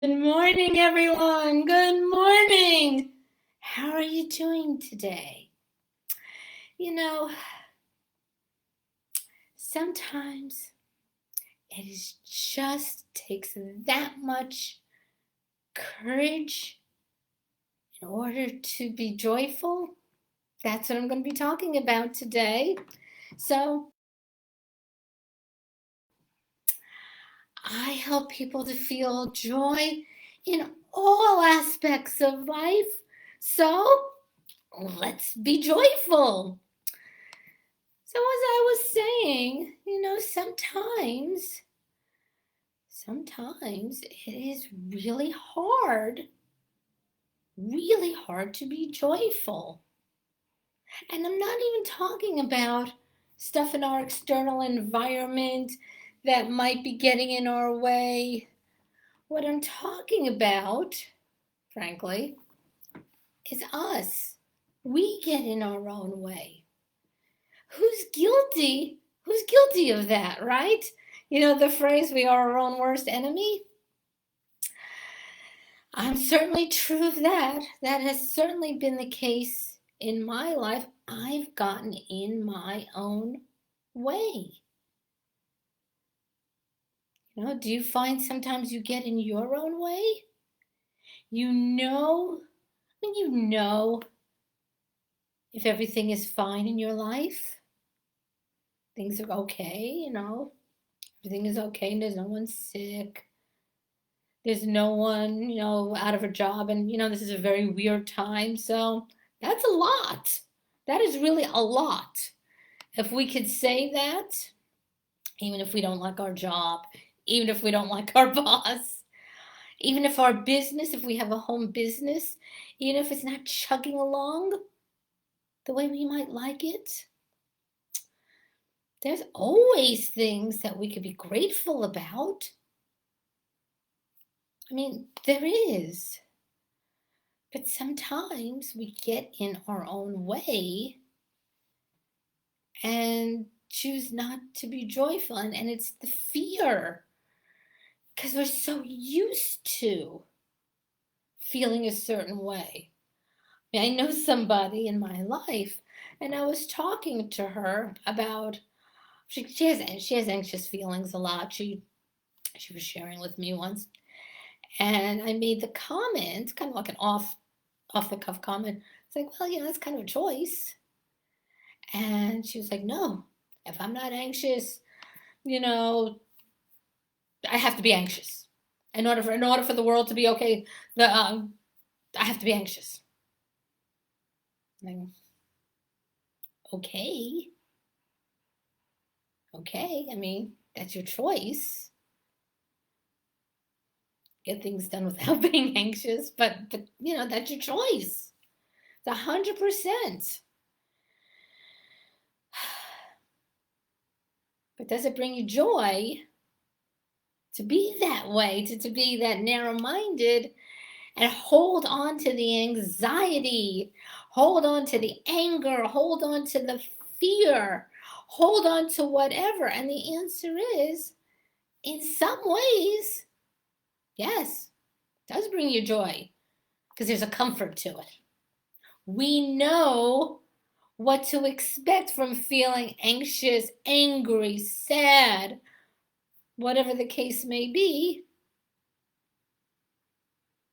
Good morning, everyone. Good morning. How are you doing today? You know, sometimes just takes that much courage in order to be joyful. That's what I'm going to be talking about today. So, I help people to feel joy in all aspects of life. So, let's be joyful. So, as I was saying, sometimes it is really hard to be joyful. And I'm not even talking about stuff in our external environment that might be getting in our way. What I'm talking about, frankly, is us. We get in our own way. Who's guilty? Who's guilty of that, right? You know the phrase, we are our own worst enemy? I'm certainly true of that. That has certainly been the case in my life. I've gotten in my own way. Do you find sometimes you get in your own way? You know, when you know if everything is fine in your life, things are okay, everything is okay, and there's no one sick. There's no one, out of a job, and this is a very weird time, so that's a lot. That is really a lot. If we could say that, even if we don't like our job, even if we don't like our boss, even if our business, if we have a home business, even if it's not chugging along the way we might like it, there's always things that we could be grateful about. I mean, there is. But sometimes we get in our own way and choose not to be joyful. And it's the fear, because we're so used to feeling a certain way. I know somebody in my life, and I was talking to her about she has anxious feelings a lot. She was sharing with me once, and I made the comment, kind of like an off the cuff comment. It's like, well, that's kind of a choice. And she was like, no, if I'm not anxious, you know, I have to be anxious. In order for the world to be okay, I have to be anxious. Like, okay, okay. I mean, that's your choice. Get things done without being anxious, but that's your choice. It's 100%. But does it bring you joy to be that way, to be that narrow-minded and hold on to the anxiety, hold on to the anger, hold on to the fear, hold on to whatever? And the answer is, in some ways, yes, it does bring you joy, because there's a comfort to it. We know what to expect from feeling anxious, angry, sad, whatever the case may be,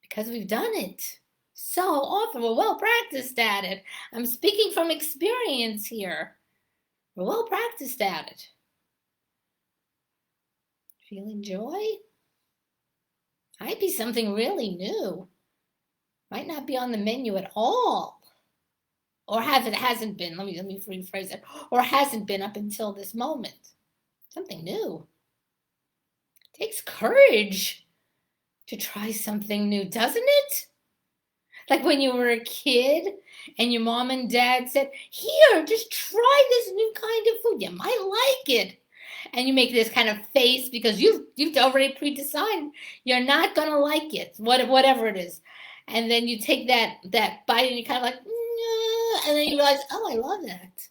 because we've done it so often. We're well practiced at it. I'm speaking from experience here. We're well practiced at it. Feeling joy might be something really new. Might not be on the menu at all. Or hasn't been, let me rephrase it, or hasn't been up until this moment. Something new. It takes courage to try something new, doesn't it? Like when you were a kid and your mom and dad said, here, just try this new kind of food. You might like it. And you make this kind of face because you've already pre-decided you're not going to like it, whatever it is. And then you take that bite and you kind of like, nah, and then you realize, oh, I love that.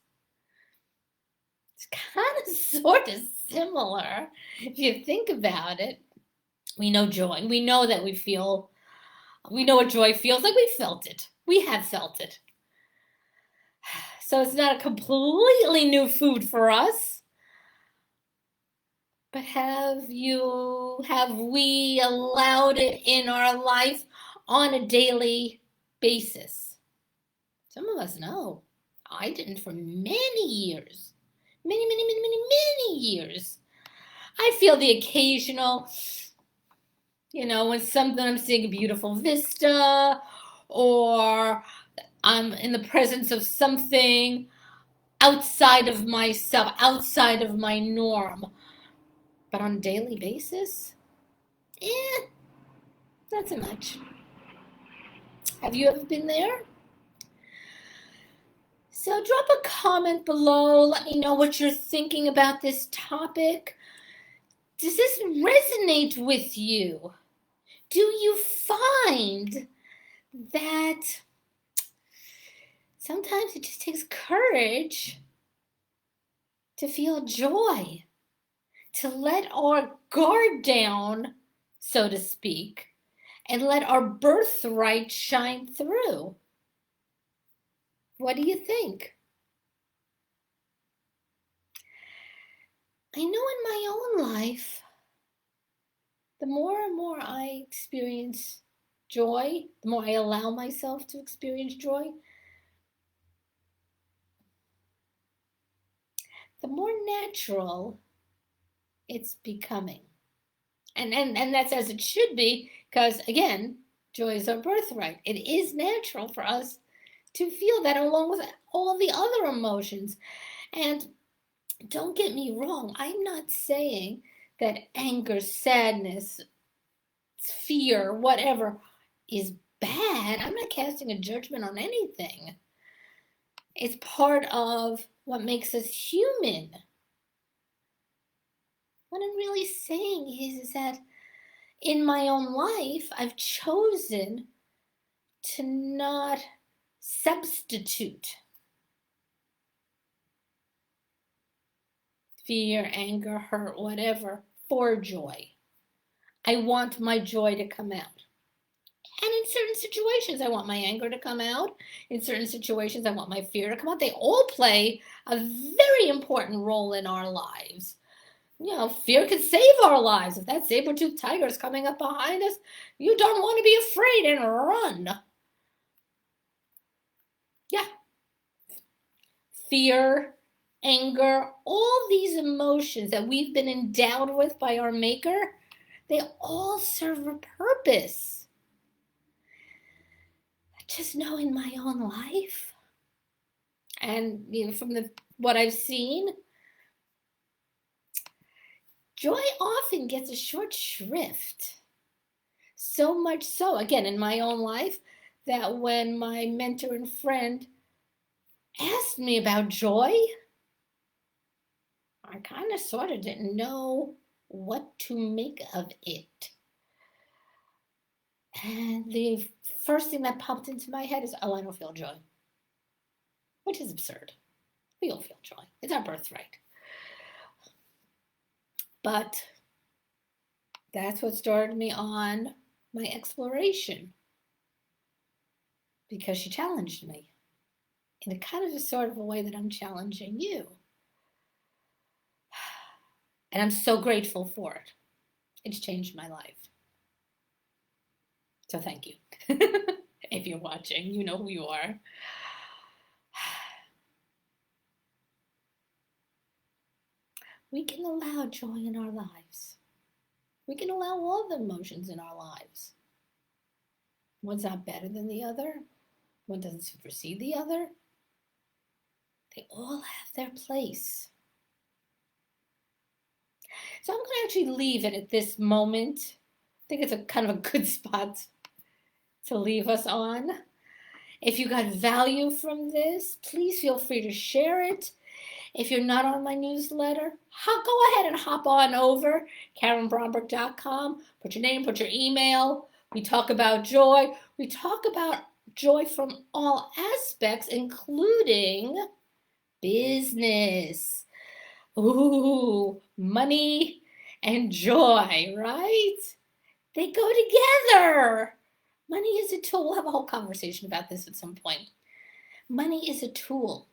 It's kind of sort of similar if you think about it. We know joy. We know that we know what joy feels like. We felt it. We have felt it. So it's not a completely new food for us. But have we allowed it in our life on a daily basis? Some of us know. I didn't for many years. Many years. I feel the occasional, when I'm seeing a beautiful vista, or I'm in the presence of something outside of myself, outside of my norm. But on a daily basis, not so much. Have you ever been there? So drop a comment below. Let me know what you're thinking about this topic. Does this resonate with you? Do you find that sometimes it just takes courage to feel joy, to let our guard down, so to speak, and let our birthright shine through? What do you think? I know in my own life, the more and more I experience joy, the more I allow myself to experience joy, the more natural it's becoming. And that's as it should be, because again, joy is our birthright. It is natural for us to feel that along with all the other emotions. And don't get me wrong, I'm not saying that anger, sadness, fear, whatever is bad. I'm not casting a judgment on anything. It's part of what makes us human. What I'm really saying is that in my own life, I've chosen to not substitute fear, anger, hurt, whatever, for joy. I want my joy to come out. And in certain situations, I want my anger to come out. In certain situations, I want my fear to come out. They all play a very important role in our lives. Fear can save our lives. If that saber-toothed tiger is coming up behind us, you don't want to be afraid and run. Yeah. Fear, anger, all these emotions that we've been endowed with by our Maker, they all serve a purpose. I just know in my own life, and from what I've seen, joy often gets a short shrift. So much so, again, in my own life, that when my mentor and friend asked me about joy, I kind of sort of didn't know what to make of it. And the first thing that popped into my head is, I don't feel joy. Which is absurd. We all feel joy. It's our birthright. But that's what started me on my exploration, because she challenged me in a kind of a sort of a way that I'm challenging you. And I'm so grateful for it. It's changed my life. So thank you. If you're watching, you know who you are. We can allow joy in our lives. We can allow all the emotions in our lives. One's not better than the other. One doesn't supersede the other. They all have their place. So I'm going to actually leave it at this moment. I think it's a kind of a good spot to leave us on. If you got value from this, please feel free to share it. If you're not on my newsletter, go ahead and hop on over, KarenBromberg.com. Put your name, put your email. We talk about joy. We talk about joy from all aspects, including business. Ooh, money and joy, right? They go together. Money is a tool. We'll have a whole conversation about this at some point. Money is a tool,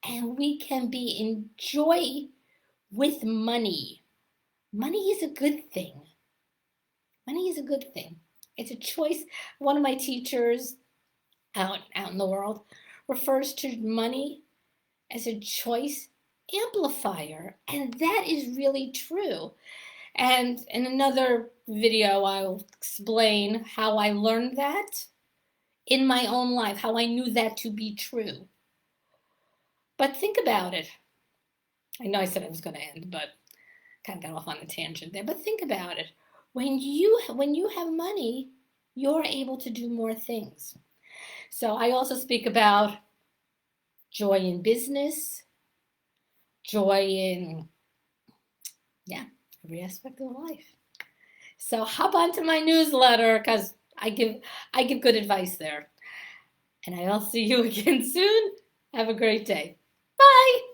and we can be in joy with money. Money is a good thing. Money is a good thing. It's a choice. One of my teachers out in the world refers to money as a choice amplifier, and that is really true. And in another video, I'll explain how I learned that in my own life, how I knew that to be true. But think about it. I know I said I was going to end, but kind of got off on a tangent there. But think about it. When you have money, you're able to do more things. So I also speak about joy in business, joy in, every aspect of life. So hop onto my newsletter because I give good advice there. And I'll see you again soon. Have a great day. Bye.